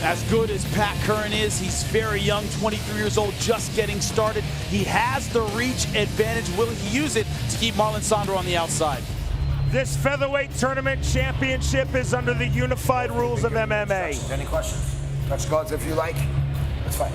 As good as Pat Curran is, he's very young, 23 years old, just getting started. He has the reach advantage. Will he use it to keep Marlon Sandro on the outside? This featherweight tournament championship is under the unified rules of MMA. Any questions? Touch guards if you like. Let's fight.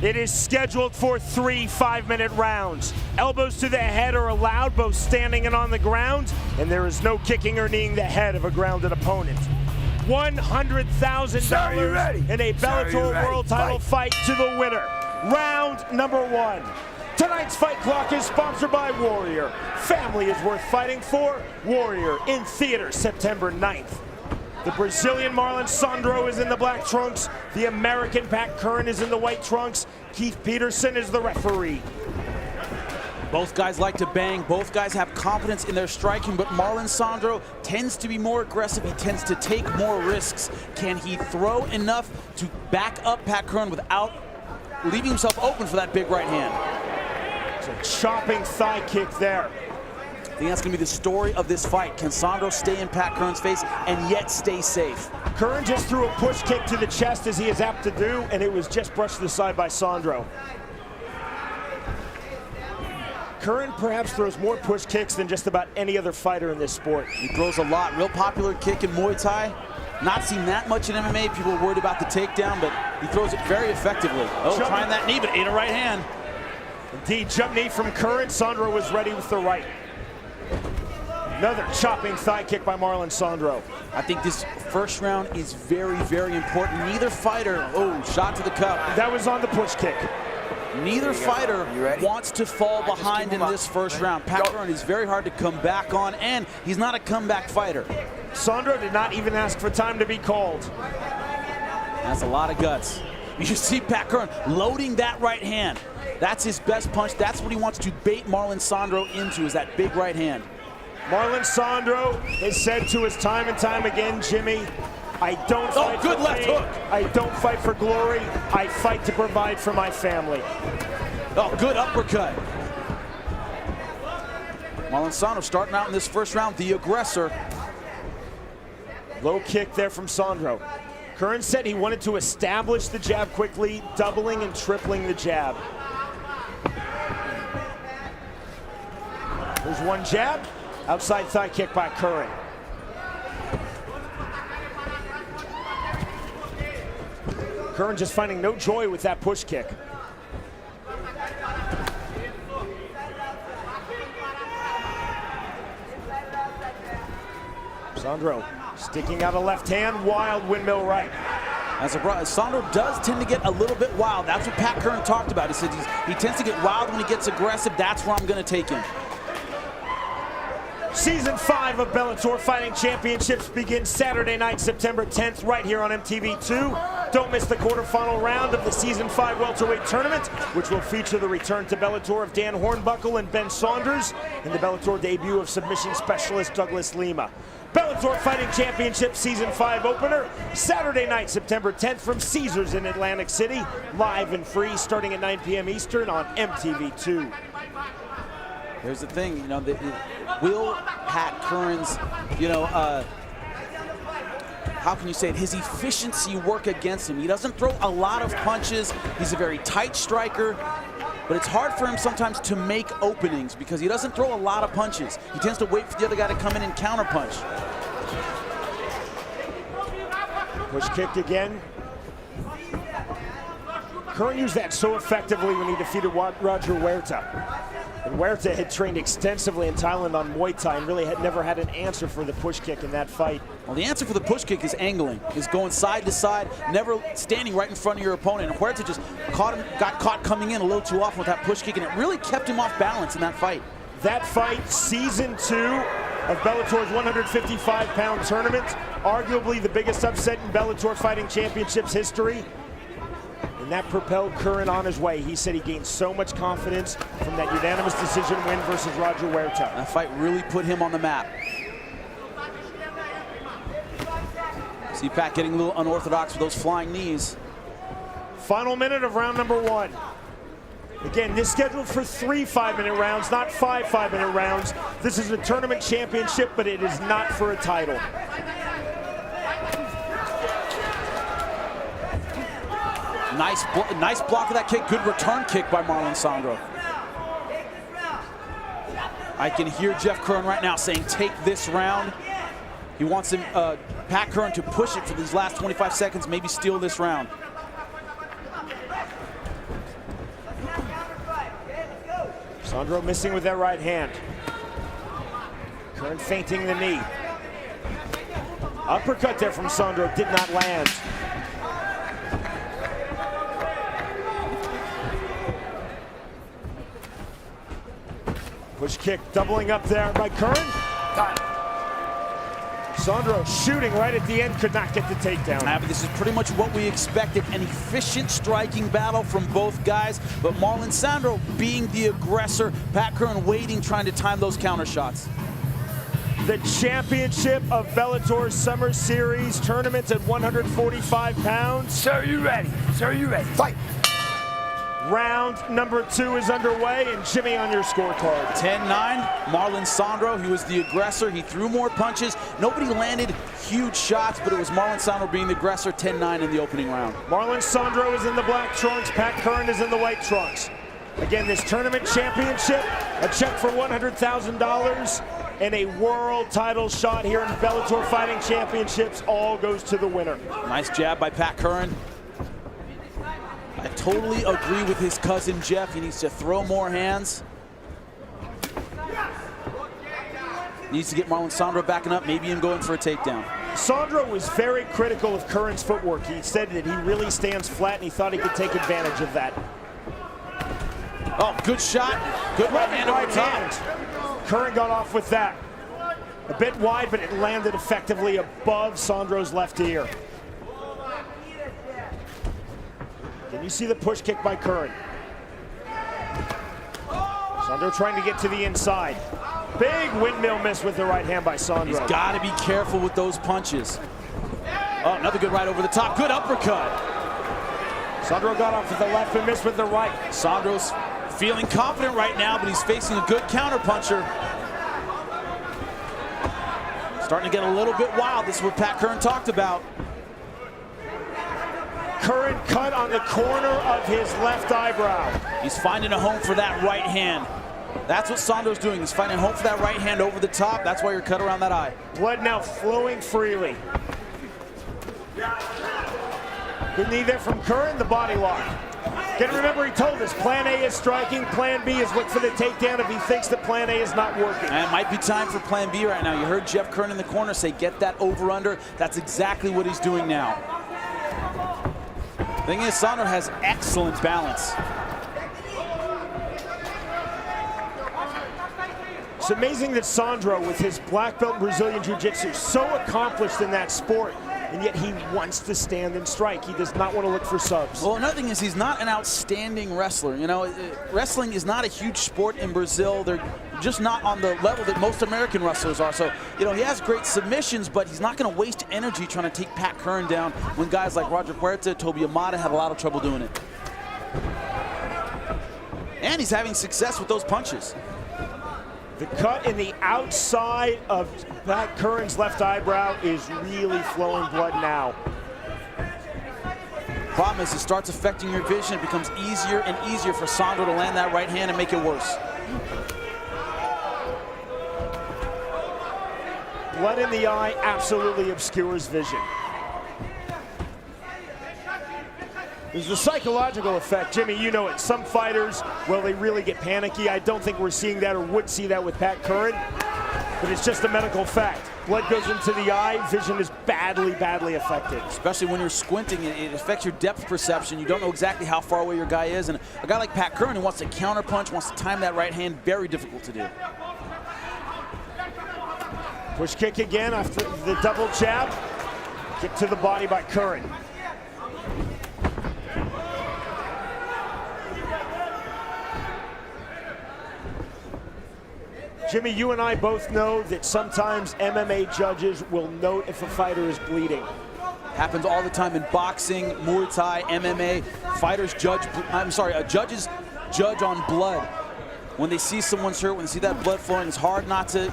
It is scheduled for 3 5-minute rounds. Elbows to the head are allowed, both standing and on the ground, and there is no kicking or kneeing the head of a grounded opponent. $100,000 in a Bellator world title fight to the winner. Round number 1. Tonight's fight clock is sponsored by Warrior. Family is worth fighting for. Warrior in theater September 9th. The Brazilian Marlon Sandro is in the black trunks. The American Pat Curran is in the white trunks. Keith Peterson is the referee. Both guys like to bang. Both guys have confidence in their striking, but Marlon Sandro tends to be more aggressive. He tends to take more risks. Can he throw enough to back up Pat Curran without leaving himself open for that big right hand? It's a chopping thigh kick there. I think that's going to be the story of this fight. Can Sandro stay in Pat Curran's face and yet stay safe? Curran just threw a push kick to the chest, as he is apt to do, and it was just brushed to the side by Sandro. Curran perhaps throws more push kicks than just about any other fighter in this sport. He throws a lot. Real popular kick in Muay Thai. Not seen that much in MMA. People are worried about the takedown, but he throws it very effectively. Oh, trying that knee, but ate a right hand. Indeed, jump knee from Curran. Sandro was ready with the right. Another chopping thigh kick by Marlon Sandro. I think this first round is very, very important. Neither fighter, shot to the cup. That was on the push kick. Neither fighter wants to fall behind in this first round. Pat Curran is very hard to come back on, and he's not a comeback fighter. Sandro did not even ask for time to be called. That's a lot of guts. You see Pat Curran loading that right hand. That's his best punch. That's what he wants to bait Marlon Sandro into, is that big right hand. Marlon Sandro has said to us time and time again, Jimmy, I don't fight good for left fame. hook. I don't fight for glory. I fight to provide for my family. Oh, good uppercut. Marlon Sandro starting out in this first round, the aggressor. Low kick there from Sandro. Curran said he wanted to establish the jab quickly, doubling and tripling the jab. There's one jab. Outside thigh kick by Curran. Curran just finding no joy with that push kick. Sandro sticking out a left hand, wild windmill right. Sandro does tend to get a little bit wild. That's what Pat Curran talked about. He said he tends to get wild when he gets aggressive. That's where I'm going to take him. Season 5 of Bellator Fighting Championships begins Saturday night, September 10th, right here on MTV2. Don't miss the quarterfinal round of the Season 5 welterweight tournament, which will feature the return to Bellator of Dan Hornbuckle and Ben Saunders, and the Bellator debut of submission specialist Douglas Lima. Bellator Fighting Championships Season 5 opener, Saturday night, September 10th from Caesars in Atlantic City, live and free starting at 9 p.m. Eastern on MTV2. Here's the thing, will Pat Curran's, how can you say it, his efficiency work against him? He doesn't throw a lot of punches. He's a very tight striker, but it's hard for him sometimes to make openings because he doesn't throw a lot of punches. He tends to wait for the other guy to come in and counterpunch. Push kicked again. Curran used that so effectively when he defeated Roger Huerta. And Huerta had trained extensively in Thailand on Muay Thai and really had never had an answer for the push kick in that fight. Well, the answer for the push kick is angling, is going side to side, never standing right in front of your opponent. And Huerta just got caught coming in a little too often with that push kick, and it really kept him off balance in that fight. That fight, Season 2 of Bellator's 155-pound tournament, arguably the biggest upset in Bellator Fighting Championships history. And that propelled Curran on his way. He said he gained so much confidence from that unanimous decision win versus Roger Huerta. That fight really put him on the map. See Pat getting a little unorthodox with those flying knees. Final minute of round number 1. Again, this is scheduled for 3 5-minute rounds, not 5 5-minute rounds. This is a tournament championship, but it is not for a title. Nice block of that kick. Good return kick by Marlon Sandro. I can hear Jeff Curran right now saying, take this round. He wants him, Pat Curran to push it for these last 25 seconds, maybe steal this round. Sandro missing with that right hand. Curran feinting the knee. Uppercut there from Sandro, did not land. Push kick, doubling up there by Curran. Sandro shooting right at the end, could not get the takedown. But this is pretty much what we expected, an efficient striking battle from both guys, but Marlon Sandro being the aggressor, Pat Curran waiting, trying to time those counter shots. The championship of Bellator Summer Series tournaments at 145 pounds. Sir, you ready? Sir, you ready? Fight! Round number 2 is underway, and Jimmy on your scorecard. 10-9, Marlon Sandro, he was the aggressor. He threw more punches. Nobody landed huge shots, but it was Marlon Sandro being the aggressor, 10-9 in the opening round. Marlon Sandro is in the black trunks, Pat Curran is in the white trunks. Again, this tournament championship, a check for $100,000, and a world title shot here in Bellator Fighting Championships, all goes to the winner. Nice jab by Pat Curran. I totally agree with his cousin Jeff. He needs to throw more hands. Needs to get Marlon Sandro backing up, maybe him going for a takedown. Sandro was very critical of Curran's footwork. He said that he really stands flat and he thought he could take advantage of that. Oh, good shot. Good right hand over the top. Curran got off with that. A bit wide, but it landed effectively above Sandro's left ear. Can you see the push kick by Curran? Sandro trying to get to the inside. Big windmill miss with the right hand by Sandro. He's got to be careful with those punches. Oh, another good right over the top. Good uppercut. Sandro got off with the left and missed with the right. Sandro's feeling confident right now, but he's facing a good counterpuncher. Starting to get a little bit wild. This is what Pat Curran talked about. Curran cut on the corner of his left eyebrow. He's finding a home for that right hand. That's what Sandro's doing. He's finding a home for that right hand over the top. That's why you're cut around that eye. Blood now flowing freely. Good knee there from Curran, the body lock. Again, remember he told us, plan A is striking, plan B is look for the takedown if he thinks that plan A is not working. And it might be time for plan B right now. You heard Jeff Curran in the corner say, get that over-under. That's exactly what he's doing now. The thing is, Sandro has excellent balance. It's amazing that Sandro, with his black belt in Brazilian Jiu-Jitsu, so accomplished in that sport, and yet he wants to stand and strike. He does not want to look for subs. Well, another thing is he's not an outstanding wrestler. You know, wrestling is not a huge sport in Brazil. They're just not on the level that most American wrestlers are. So, you know, he has great submissions, but he's not going to waste energy trying to take Pat Curran down when guys like Roger Huerta, Toby Amada had a lot of trouble doing it. And he's having success with those punches. The cut in the outside of Pat Curran's left eyebrow is really flowing blood now. Problem is, it starts affecting your vision. It becomes easier and easier for Sandro to land that right hand and make it worse. Blood in the eye absolutely obscures vision. There's the psychological effect. Jimmy, you know it. Some fighters, well, they really get panicky. I don't think we're seeing that or would see that with Pat Curran, but it's just a medical fact. Blood goes into the eye, vision is badly, badly affected. Especially when you're squinting, it affects your depth perception. You don't know exactly how far away your guy is, and a guy like Pat Curran who wants to counter punch, wants to time that right hand, very difficult to do. Push kick again after the double jab. Kick to the body by Curran. Jimmy, you and I both know that sometimes MMA judges will note if a fighter is bleeding. Happens all the time in boxing, Muay Thai, MMA. Fighters judge, judges judge on blood. When they see someone's hurt, when they see that blood flowing, it's hard not to,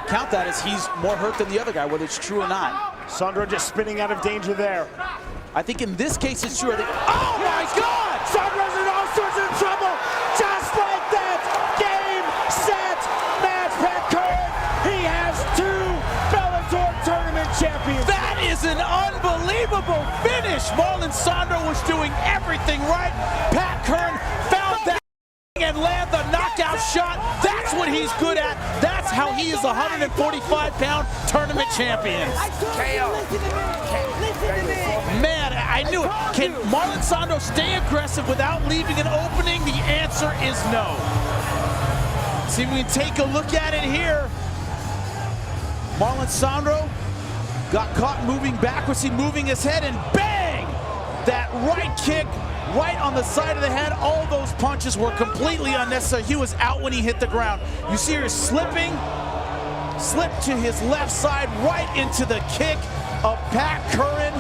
count that as he's more hurt than the other guy, whether it's true or not. Sandro just spinning out of danger there. I think in this case it's true. Oh my God! Sandro's in all sorts of trouble. Just like that. Game, set, match. Pat Curran, he has 2 Bellator tournament champions. That is an unbelievable finish. Marlon Sandro was doing everything right. Pat Curran found that and land the knockout shot. That's what he's good at. That's how he is a 145-pound tournament champion. Man, I knew it. Can Marlon Sandro stay aggressive without leaving an opening? The answer is no. See if we can take a look at it here. Marlon Sandro got caught moving backwards. He moving his head and bang! That right kick right on the side of the head. All those punches were completely unnecessary. He was out when he hit the ground. You see her slipping, slip to his left side, right into the kick of Pat Curran.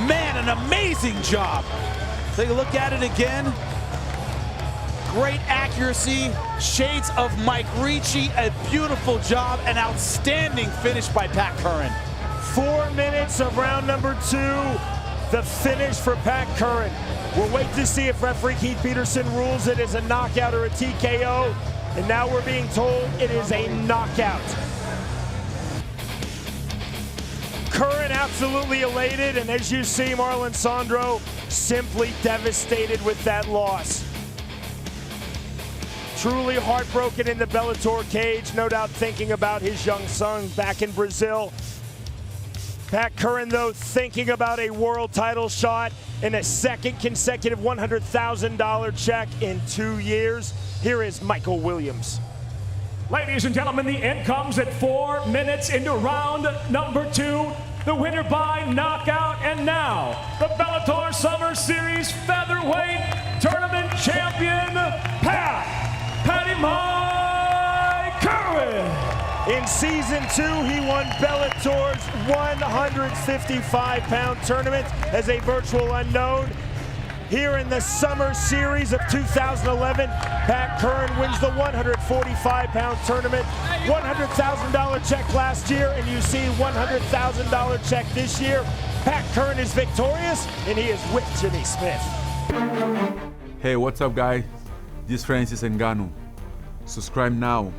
Man, an amazing job. Take a look at it again. Great accuracy, shades of Mike Ricci, a beautiful job, an outstanding finish by Pat Curran. 4 minutes of round number 2. The finish for Pat Curran. We'll wait to see if referee Keith Peterson rules it as a knockout or a TKO. And now we're being told it is a knockout. Curran absolutely elated, and as you see, Marlon Sandro simply devastated with that loss. Truly heartbroken in the Bellator cage, no doubt thinking about his young son back in Brazil. Pat Curran, though, thinking about a world title shot and a second consecutive $100,000 check in 2 years. Here is Michael Williams. Ladies and gentlemen, the end comes at 4 minutes into round number 2. The winner by knockout, and now the Bellator Summer Series Featherweight Tournament Champion, Patty Mike Curran. In season 2, he won Bellator's 155-pound tournament as a virtual unknown. Here in the Summer Series of 2011, Pat Curran wins the 145-pound tournament. $100,000 check last year, and you see $100,000 check this year. Pat Curran is victorious, and he is with Jimmy Smith. Hey, what's up, guys? This is Francis Ngannou. Subscribe now.